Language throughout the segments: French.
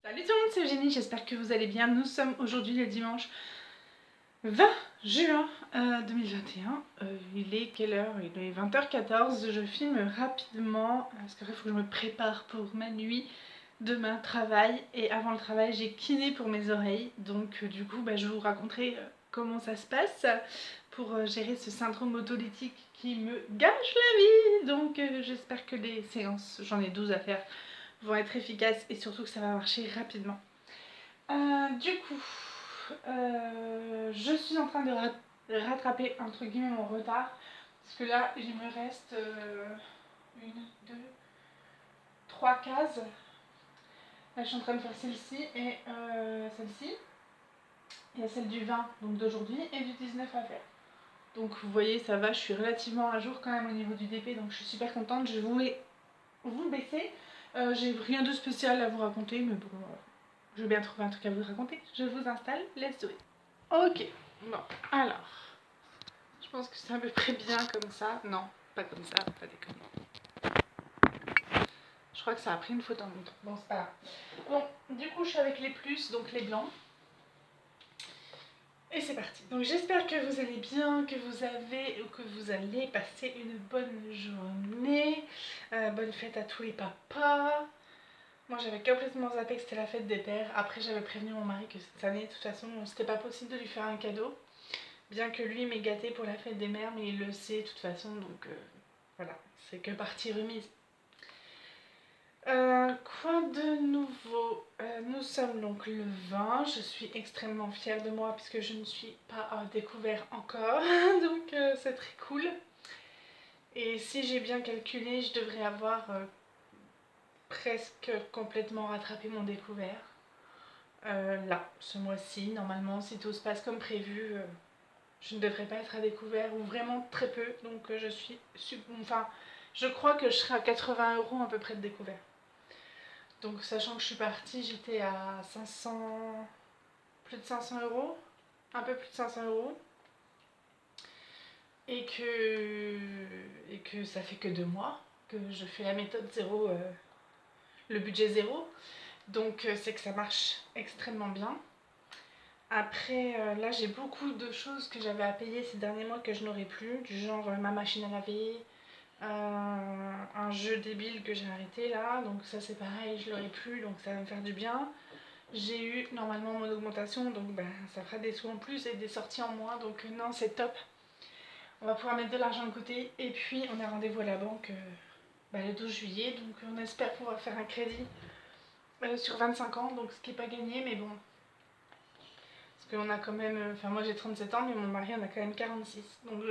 Salut tout le monde, c'est Eugénie, j'espère que vous allez bien. Nous sommes aujourd'hui le dimanche 20 juin 2021. Il est quelle heure? Il est 20h14. Je filme rapidement parce qu'il faut que je me prépare pour ma nuit. Demain, travail. Et avant le travail, j'ai kiné pour mes oreilles. Donc du coup, je vous raconterai comment ça se passe pour gérer ce syndrome autolytique qui me gâche la vie. Donc j'espère que les séances, j'en ai 12 à faire, vont être efficaces et surtout que ça va marcher rapidement. Je suis en train de rattraper entre guillemets mon retard parce que là il me reste une, deux, trois cases. Là je suis en train de faire celle-ci et celle-ci. Il y a celle du 20 donc d'aujourd'hui et du 19 à faire. Donc vous voyez ça va, je suis relativement à jour quand même au niveau du DP donc je suis super contente. Je voulais vous baisser. J'ai rien de spécial à vous raconter mais bon. Je vais bien trouver un truc à vous raconter. Je vous installe, let's do it. Ok, bon, alors. Je pense que c'est à peu près bien comme ça. Non, pas comme ça, pas déconner. Je crois que ça a pris une faute en montre. Bon, c'est pas grave. Bon, du coup, je suis avec les plus, donc les blancs. Et c'est parti. Donc j'espère que vous allez bien, que vous allez passer une bonne journée. Bonne fête à tous les papas. Moi j'avais complètement zappé que c'était la fête des pères. Après j'avais prévenu mon mari que cette année de toute façon c'était pas possible de lui faire un cadeau. Bien que lui m'ait gâté pour la fête des mères, mais il le sait de toute façon, donc voilà, c'est que partie remise. Quoi de nouveau? Nous sommes donc le 20, je suis extrêmement fière de moi puisque je ne suis pas découvert encore, donc c'est très cool. Et si j'ai bien calculé, je devrais avoir presque complètement rattrapé mon découvert. Là, ce mois-ci, normalement, si tout se passe comme prévu, je ne devrais pas être à découvert ou vraiment très peu, donc je crois que je serai à 80 € à peu près de découvert. Donc sachant que je suis partie, j'étais à 500, plus de 500 €, un peu plus de 500 € et que ça fait que 2 mois que je fais la méthode zéro, le budget zéro, donc c'est que ça marche extrêmement bien. Après, là j'ai beaucoup de choses que j'avais à payer ces derniers mois que je n'aurai plus, du genre ma machine à laver, un jeu débile que j'ai arrêté là, donc ça c'est pareil, je l'aurai plus, donc ça va me faire du bien. J'ai eu normalement mon augmentation, donc ça fera des sous en plus et des sorties en moins, donc non c'est top. On va pouvoir mettre de l'argent de côté et puis on a rendez-vous à la banque le 12 juillet, donc on espère pouvoir faire un crédit sur 25 ans, donc ce qui n'est pas gagné, mais bon. Parce qu'on a quand même, enfin moi j'ai 37 ans, mais mon mari en a quand même 46. Donc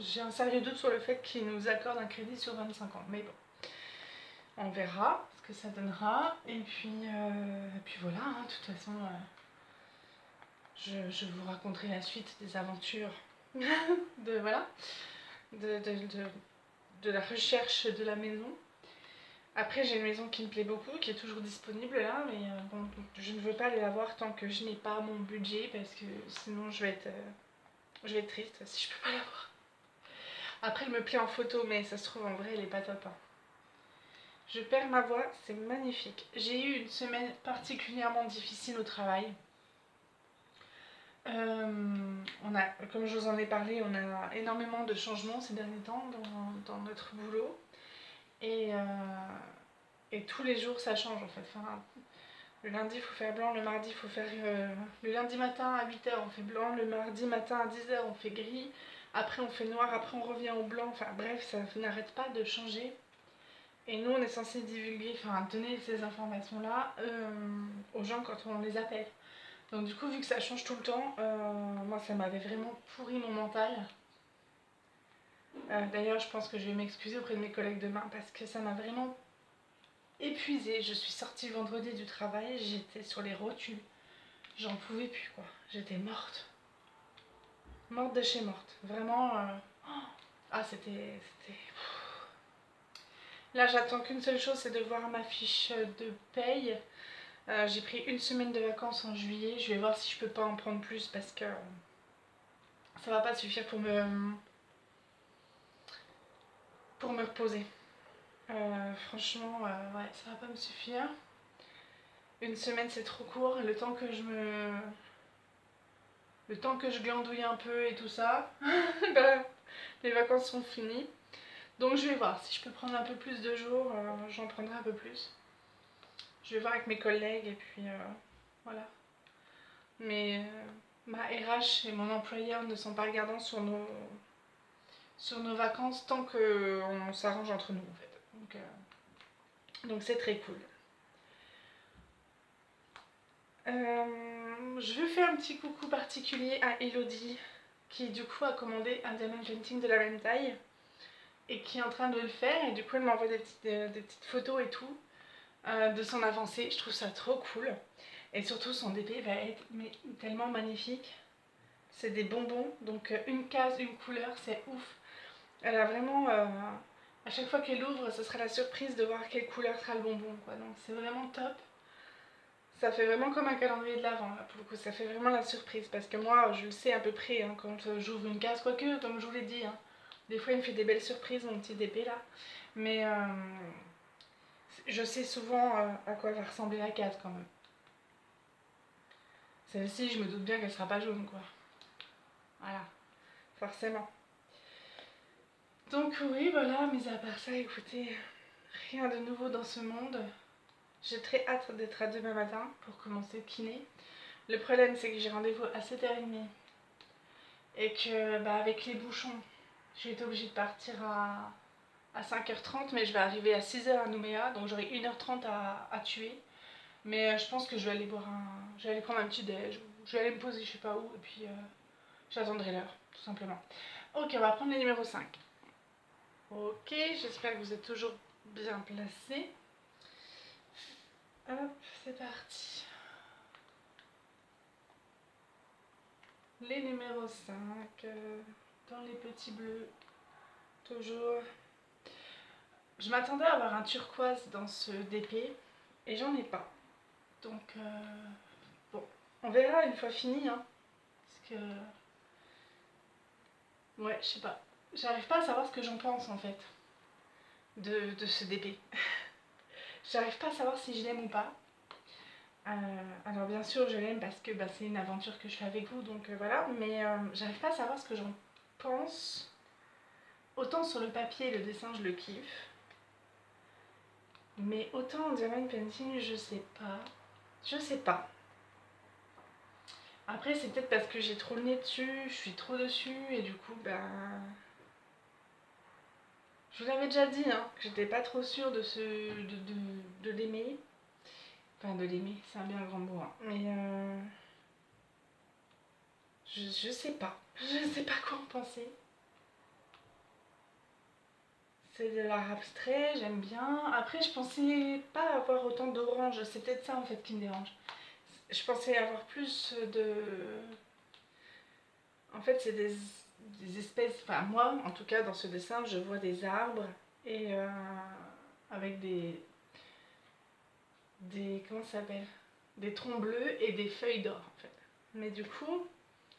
j'ai un sérieux doute sur le fait qu'il nous accorde un crédit sur 25 ans. Mais bon, on verra ce que ça donnera. Et puis voilà, hein, de toute façon, je vous raconterai la suite des aventures de, voilà, de la recherche de la maison. Après j'ai une maison qui me plaît beaucoup, qui est toujours disponible là, mais bon, je ne veux pas aller la voir tant que je n'ai pas mon budget, parce que sinon je vais être triste si je peux pas la voir. Après elle me plaît en photo, mais ça se trouve en vrai elle est pas top. Hein. Je perds ma voix, c'est magnifique. J'ai eu une semaine particulièrement difficile au travail. Comme je vous en ai parlé, on a énormément de changements ces derniers temps dans notre boulot. Et tous les jours ça change en fait. Enfin, le lundi il faut faire blanc, le mardi il faut faire... le lundi matin à 8h on fait blanc, le mardi matin à 10h on fait gris, après on fait noir, après on revient au blanc, enfin bref, ça n'arrête pas de changer. Et nous on est censé divulguer, enfin donner ces informations-là aux gens quand on les appelle. Donc du coup vu que ça change tout le temps, moi ça m'avait vraiment pourri mon mental. D'ailleurs je pense que je vais m'excuser auprès de mes collègues demain parce que ça m'a vraiment épuisée. Je suis sortie vendredi du travail, j'étais sur les rotules. J'en pouvais plus quoi, j'étais morte. Morte de chez morte, vraiment. Ah c'était... Là j'attends qu'une seule chose, c'est de voir ma fiche de paye. J'ai pris une semaine de vacances en juillet, je vais voir si je peux pas en prendre plus parce que ça va pas suffire pour me reposer. Franchement, ouais, ça va pas me suffire. Une semaine c'est trop court, le temps que je glandouille un peu et tout ça, bah, les vacances sont finies. Donc je vais voir, si je peux prendre un peu plus de jours, j'en prendrai un peu plus. Je vais voir avec mes collègues et puis voilà. Mais ma RH et mon employeur ne sont pas regardants sur nos vacances tant qu'on s'arrange entre nous en fait. Donc c'est très cool. Je veux faire un petit coucou particulier à Elodie qui du coup a commandé un diamond painting de la même taille et qui est en train de le faire et du coup elle m'envoie des petites photos et tout de son avancée. Je trouve ça trop cool et surtout son DP va être tellement magnifique. C'est des bonbons, donc une case, une couleur, c'est ouf. Elle a vraiment, à chaque fois qu'elle ouvre, ce sera la surprise de voir quelle couleur sera le bonbon, quoi. Donc c'est vraiment top. Ça fait vraiment comme un calendrier de l'Avent, là, pour le coup. Ça fait vraiment la surprise, parce que moi, je le sais à peu près, hein, quand j'ouvre une case, quoique, comme je vous l'ai dit, hein, des fois, il me fait des belles surprises, mon petit DP, là. Mais je sais souvent à quoi va ressembler la case, quand même. Celle-ci, je me doute bien qu'elle sera pas jaune, quoi. Voilà, forcément. Donc oui, voilà, mais à part ça, écoutez, rien de nouveau dans ce monde. J'ai très hâte d'être à demain matin pour commencer le kiné. Le problème, c'est que j'ai rendez-vous à 7h30 et que, bah, avec les bouchons, j'ai été obligée de partir à 5h30, mais je vais arriver à 6h à Nouméa, donc j'aurai 1h30 à tuer. Mais je pense que je vais aller prendre un petit déj, ou je vais aller me poser je sais pas où, et puis j'attendrai l'heure, tout simplement. Ok, on va prendre le numéro 5. Ok, j'espère que vous êtes toujours bien placés. Hop, c'est parti. Les numéros 5, dans les petits bleus, toujours. Je m'attendais à avoir un turquoise dans ce DP, et j'en ai pas. Donc, bon, on verra une fois fini, hein. Parce que, ouais, je sais pas. J'arrive pas à savoir ce que j'en pense, en fait, de ce DP. J'arrive pas à savoir si je l'aime ou pas. Alors bien sûr je l'aime parce que bah, c'est une aventure que je fais avec vous, donc voilà, mais j'arrive pas à savoir ce que j'en pense. Autant sur le papier, le dessin, je le kiffe, mais autant en diamond painting, je sais pas. Je sais pas. Après, c'est peut-être parce que j'ai trop le nez dessus, je suis trop dessus, et du coup, bah... Je vous l'avais déjà dit, hein, que j'étais pas trop sûre de l'aimer. Enfin, de l'aimer, c'est un bien grand mot, hein. Mais je sais pas. Je sais pas quoi en penser. C'est de l'art abstrait, j'aime bien. Après, je pensais pas avoir autant d'orange. C'est peut-être ça en fait qui me dérange. Je pensais avoir plus de... En fait, c'est des espèces... Enfin, moi, en tout cas, dans ce dessin, je vois des arbres et avec des... Comment ça s'appelle? Des troncs bleus et des feuilles d'or, en fait. Mais du coup,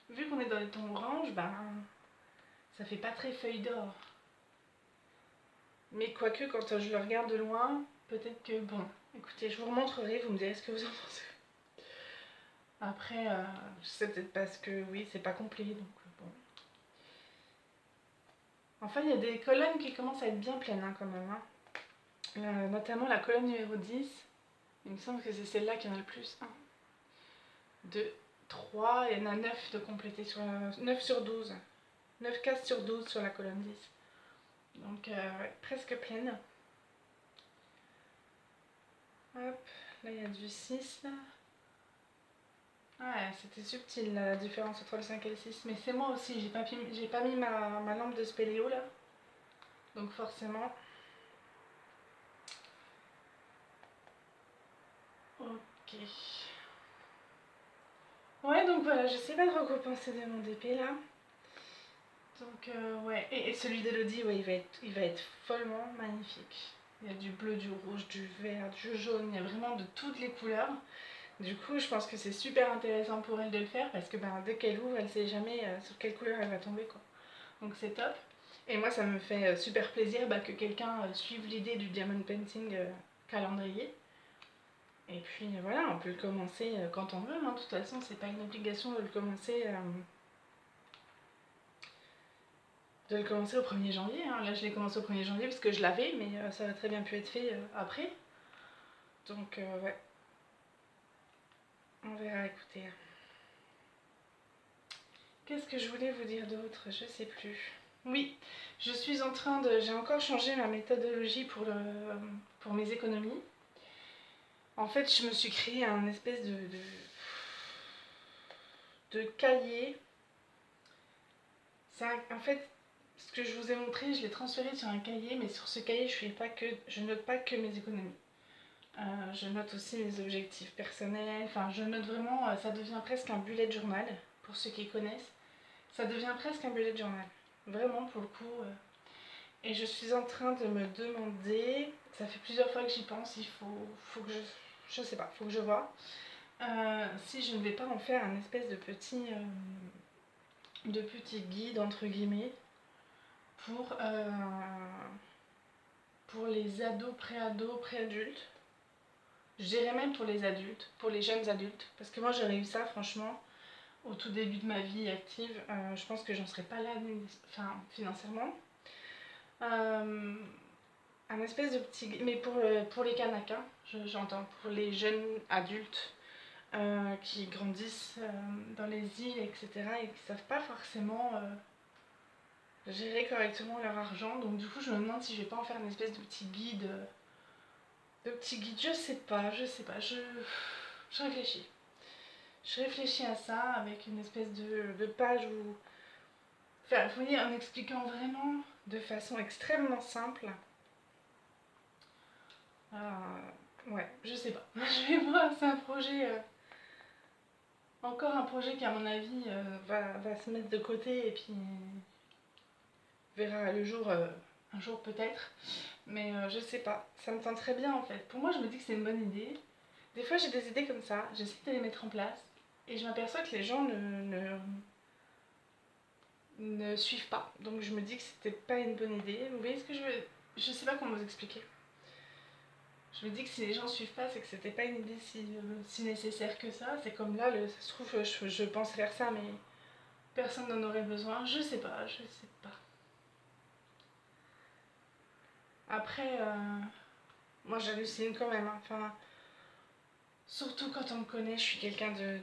vu qu'on est dans les tons oranges, ben... Ça fait pas très feuille d'or. Mais quoique, quand je le regarde de loin, peut-être que... Bon, écoutez, je vous remontrerai, vous me direz ce que vous en pensez. Après, je sais peut-être parce que, oui, c'est pas complet, donc bon. Enfin, il y a des colonnes qui commencent à être bien pleines, hein, quand même. Hein. Notamment la colonne numéro 10. Il me semble que c'est celle-là qui en a le plus. 1, 2, 3, il y en a 9 de compléter sur 9 sur 12. 9 cases sur 12 sur la colonne 10. Donc, ouais, presque pleine. Hop, là il y a du 6 là. Ouais, c'était subtil la différence entre le 5 et le 6. Mais c'est moi aussi, j'ai pas mis ma lampe de spéléo là. Donc forcément. Ok. Ouais, donc voilà, je sais pas trop quoi penser de mon DP là. Donc ouais, et celui d'Elodie, ouais, il va être follement magnifique. Il y a du bleu, du rouge, du vert, du jaune, il y a vraiment de toutes les couleurs. Du coup, je pense que c'est super intéressant pour elle de le faire parce que ben, dès qu'elle ouvre, elle sait jamais sur quelle couleur elle va tomber, quoi. Donc c'est top. Et moi, ça me fait super plaisir bah, que quelqu'un suive l'idée du diamond painting calendrier. Et puis voilà, on peut le commencer quand on veut, hein. De toute façon, c'est pas une obligation de le commencer au 1er janvier, hein. Là, je l'ai commencé au 1er janvier parce que je l'avais, mais ça aurait très bien pu être fait après. Donc, ouais, on verra, écoutez. Qu'est-ce que je voulais vous dire d'autre? Je sais plus. Oui, je suis en train de... J'ai encore changé ma méthodologie pour mes économies. En fait, je me suis créé un espèce de cahier. En fait, ce que je vous ai montré, je l'ai transféré sur un cahier, mais sur ce cahier, je note pas que mes économies. Je note aussi mes objectifs personnels. Enfin, je note vraiment, ça devient presque un bullet journal, pour ceux qui connaissent. Ça devient presque un bullet journal. Vraiment, pour le coup. Et je suis en train de me demander, ça fait plusieurs fois que j'y pense, faut que je sais pas, faut que je vois, si je ne vais pas en faire un espèce de petit guide, entre guillemets, pour, pour les ados, préadultes. Je dirais même pour les adultes, pour les jeunes adultes. Parce que moi j'aurais eu ça franchement au tout début de ma vie active. Je pense que j'en serais pas là financièrement. Un espèce de petit... Mais pour les Kanaks, hein, j'entends. Pour les jeunes adultes qui grandissent dans les îles, etc. et qui ne savent pas forcément gérer correctement leur argent. Donc du coup je me demande si je vais pas en faire une espèce de petit guide. Je sais pas, je réfléchis. Je réfléchis à ça avec une espèce de page où... Enfin, vous voyez, en expliquant vraiment de façon extrêmement simple. Ouais, je sais pas. Je vais voir, c'est un projet... encore un projet qui, à mon avis, va se mettre de côté et puis verra le jour un jour peut-être. Mais je sais pas, ça me tente très bien en fait. Pour moi, je me dis que c'est une bonne idée. Des fois, j'ai des idées comme ça, j'essaie de les mettre en place et je m'aperçois que les gens ne suivent pas. Donc je me dis que c'était pas une bonne idée. Vous voyez ce que je veux... Je sais pas comment vous expliquer. Je me dis que si les gens suivent pas, c'est que c'était pas une idée si nécessaire que ça. C'est comme là, ça se trouve, je pense faire ça, mais personne n'en aurait besoin. Je sais pas, je sais pas. Après, moi j'hallucine quand même, hein. Enfin, surtout quand on me connaît, je suis quelqu'un de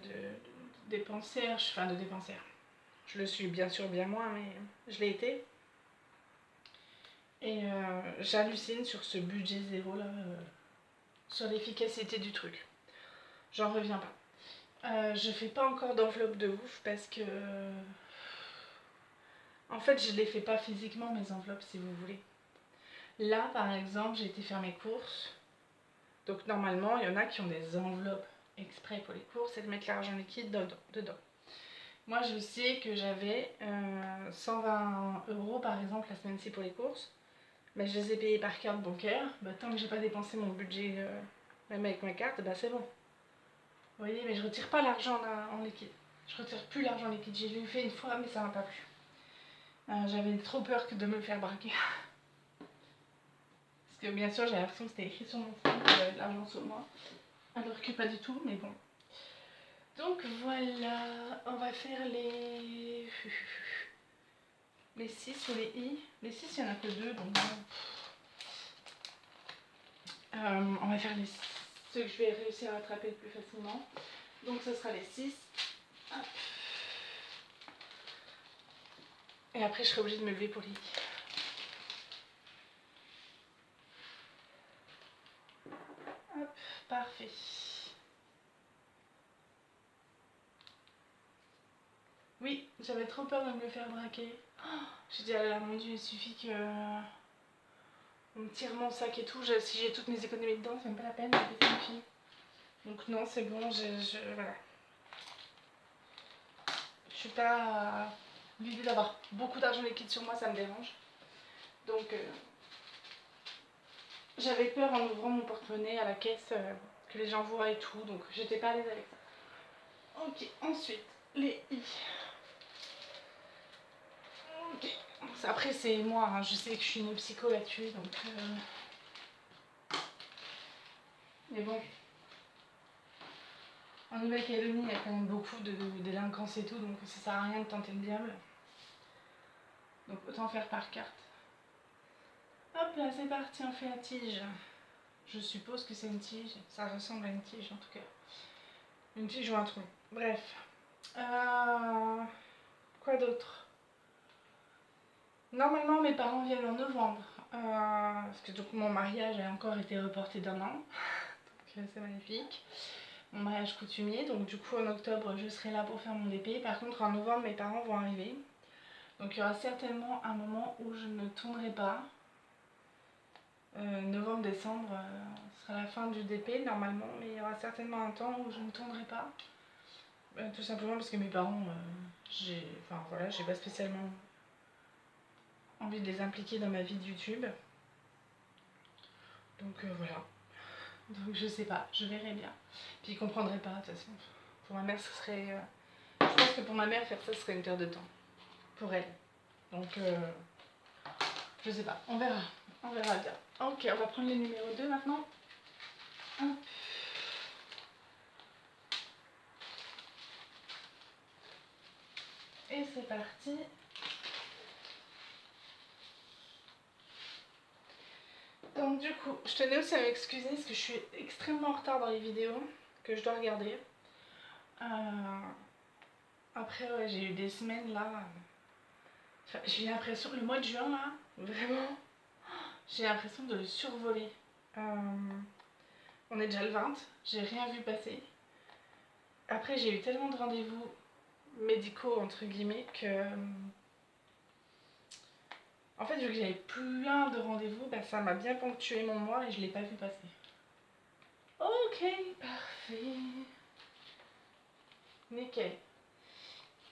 dépensière. Enfin, de dépensière. Je le suis bien sûr bien moins, mais je l'ai été. Et j'hallucine sur ce budget zéro là, sur l'efficacité du truc. J'en reviens pas. Je fais pas encore d'enveloppe de ouf parce que... en fait, je les fais pas physiquement mes enveloppes si vous voulez. Là, par exemple, j'ai été faire mes courses. Donc normalement, il y en a qui ont des enveloppes exprès pour les courses et de mettre l'argent liquide dedans. Moi, je sais que j'avais 120 € par exemple la semaine-ci pour les courses. Mais je les ai payés par carte bancaire. Bah, tant que j'ai pas dépensé mon budget, même avec ma carte, bah c'est bon. Vous voyez, mais je retire pas l'argent en liquide. Je retire plus l'argent liquide. J'ai fait une fois, mais ça m'a pas plu. J'avais trop peur de me faire braquer. Parce que bien sûr, j'ai l'impression que c'était écrit sur mon front que j'avais de l'argent sur moi. Alors que pas du tout, mais bon. Donc voilà, on va faire les 6 ou les i. Les 6, il n'y en a que 2, donc on va faire ceux que je vais réussir à attraper le plus facilement. Donc ce sera les 6. Hop. Et après, je serai obligée de me lever pour les i. Hop, parfait. Oui, j'avais trop peur de me le faire braquer. Oh, j'ai dit, ah là, mon Dieu, il suffit que on me tire mon sac et tout. Si j'ai toutes mes économies dedans, c'est même pas la peine, je vais faire une fille. Donc non, c'est bon, voilà. Je suis pas... L'idée d'avoir beaucoup d'argent liquide sur moi, ça me dérange. Donc j'avais peur en ouvrant mon porte-monnaie à la caisse que les gens voient et tout, donc j'étais pas à l'aise avec ça. Ok, ensuite, les i. Ok. Après, c'est moi, hein. Je sais que je suis une psycho là-dessus, donc... Mais bon, En Nouvelle-Calédonie, il y a quand même beaucoup de délinquance et tout, donc ça sert à rien de tenter le diable. Donc autant faire par carte. Hop là, c'est parti, on fait la tige. Je suppose que c'est une tige, ça ressemble à une tige en tout cas. Une tige ou un tronc. Bref. Quoi d'autre? Normalement, mes parents viennent en novembre. Parce que donc mon mariage a encore été reporté d'1 an. Donc c'est magnifique. Mon mariage coutumier. Donc du coup en octobre, je serai là pour faire mon DP. Par contre, en novembre, mes parents vont arriver. Donc il y aura certainement un moment où je ne tournerai pas. Novembre-décembre sera la fin du DP normalement, mais il y aura certainement un temps où je ne tournerai pas. Tout simplement parce que mes parents, j'ai pas spécialement envie de les impliquer dans ma vie de YouTube. Donc voilà. Donc je sais pas, je verrai bien. Puis ils comprendraient pas de toute façon. Pour ma mère, ce serait... je pense que pour ma mère, faire ça, ce serait une perte de temps. Pour elle. Donc je sais pas, on verra. On verra bien. Ok, on va prendre le numéro 2 maintenant. Hop. Et c'est parti. Donc du coup, je tenais aussi à m'excuser parce que je suis extrêmement en retard dans les vidéos que je dois regarder. Après, ouais, j'ai eu des semaines là. Enfin, j'ai l'impression, le mois de juin là, vraiment, j'ai l'impression de le survoler. On est déjà le 20, j'ai rien vu passer. Après, j'ai eu tellement de rendez-vous médicaux entre guillemets que... En fait, vu que j'avais plein de rendez-vous, bah, ça m'a bien ponctué mon mois et je l'ai pas vu passer. Ok, parfait. Nickel.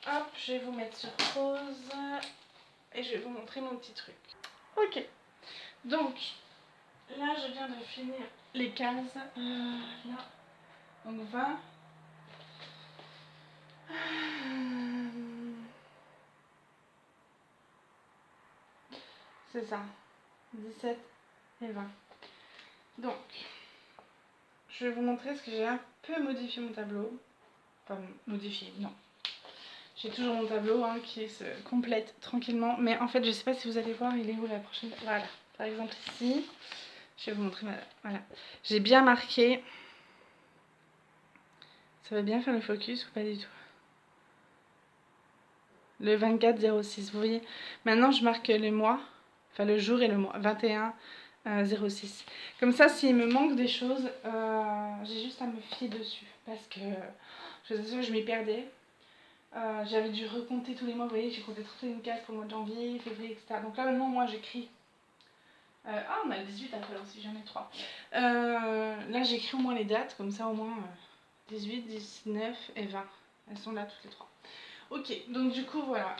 Hop, je vais vous mettre sur pause et je vais vous montrer mon petit truc. Ok, donc là je viens de finir les cases. Là, donc 20. C'est ça, 17 et 20. Donc, je vais vous montrer ce que j'ai un peu modifié mon tableau. Enfin, modifié, non. J'ai toujours mon tableau hein, qui se complète tranquillement. Mais en fait, je sais pas si vous allez voir, il est où la prochaine... Voilà, par exemple ici. Je vais vous montrer, voilà. J'ai bien marqué. Ça va bien faire le focus ou pas du tout? Le 24-06, vous voyez. Maintenant, je marque les mois. Enfin, le jour et le mois. 21-06. Comme ça, s'il me manque des choses, j'ai juste à me fier dessus. Parce que, je vous assure, je m'y perdais. J'avais dû recompter tous les mois, vous voyez, j'ai compté 31 cases pour le mois de janvier, février, etc. Donc là maintenant moi j'écris. On a le 18 après aussi, j'en ai 3. Là j'écris au moins les dates, comme ça au moins 18, 19 et 20. Elles sont là toutes les 3. Ok, donc du coup voilà,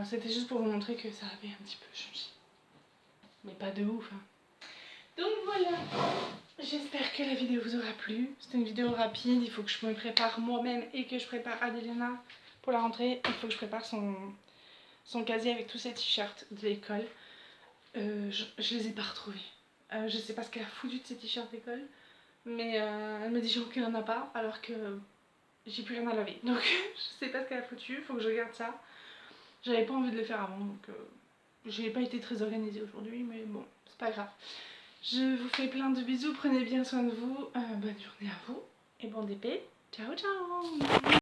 c'était juste pour vous montrer que ça avait un petit peu changé. Mais pas de ouf. Hein. Donc voilà, j'espère que la vidéo vous aura plu. C'était une vidéo rapide, il faut que je me prépare moi-même et que je prépare Adelina. Pour la rentrée, il faut que je prépare son casier avec tous ses t-shirts de l'école. Je les ai pas retrouvés. Je sais pas ce qu'elle a foutu de ses t-shirts d'école. Mais elle me dit genre qu'elle en a pas alors que j'ai plus rien à laver. Donc je sais pas ce qu'elle a foutu, il faut que je regarde ça. J'avais pas envie de le faire avant donc j'ai pas été très organisée aujourd'hui mais bon, c'est pas grave. Je vous fais plein de bisous, prenez bien soin de vous. Bonne journée à vous et bon DP. Ciao ciao.